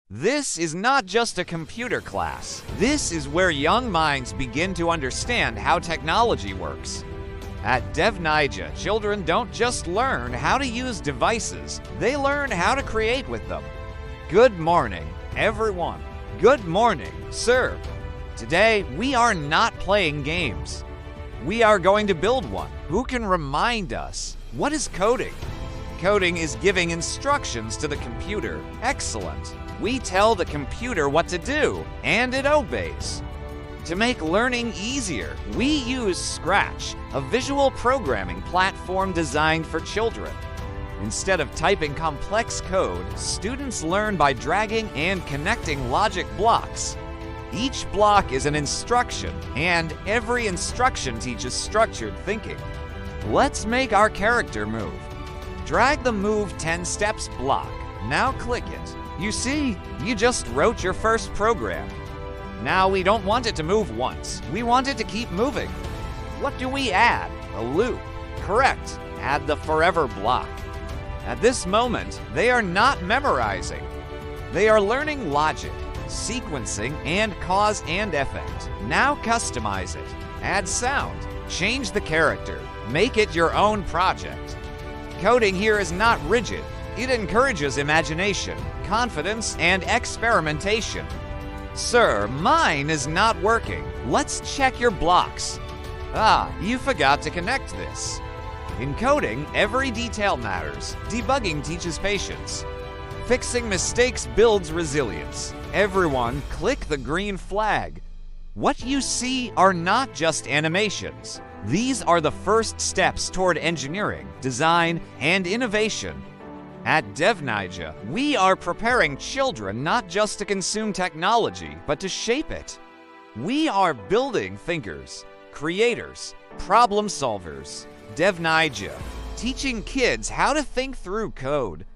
This is not just a computer class. This is where young minds begin to understand how technology works. At DevNaija, children don't just learn how to use devices, they learn how to create with them. Good morning, everyone. Good morning, sir. Today, we are not playing games. We are going to build one. Who can remind us? What is coding? Coding is giving instructions to the computer. Excellent. We tell the computer what to do, and it obeys. To make learning easier, we use Scratch, a visual programming platform designed for children. Instead of typing complex code, students learn by dragging and connecting logic blocks. Each block is an instruction, and every instruction teaches structured thinking. Let's make our character move. Drag the Move 10 Steps block. Now click it. You see, you just wrote your first program. Now we don't want it to move once. We want it to keep moving. What do we add? A loop. Correct. Add the forever block. At this moment, they are not memorizing. They are learning logic, sequencing, and cause and effect. Now customize it. Add sound. Change the character. Make it your own project. Coding here is not rigid. It encourages imagination, confidence, and experimentation. Sir, mine is not working. Let's check your blocks. You forgot to connect this. In coding, every detail matters. Debugging teaches patience. Fixing mistakes builds resilience. Everyone, click the green flag. What you see are not just animations. These are the first steps toward engineering, design, and innovation. At DevNaija, we are preparing children not just to consume technology, but to shape it. We are building thinkers, creators, problem solvers. DevNaija, teaching kids how to think through code.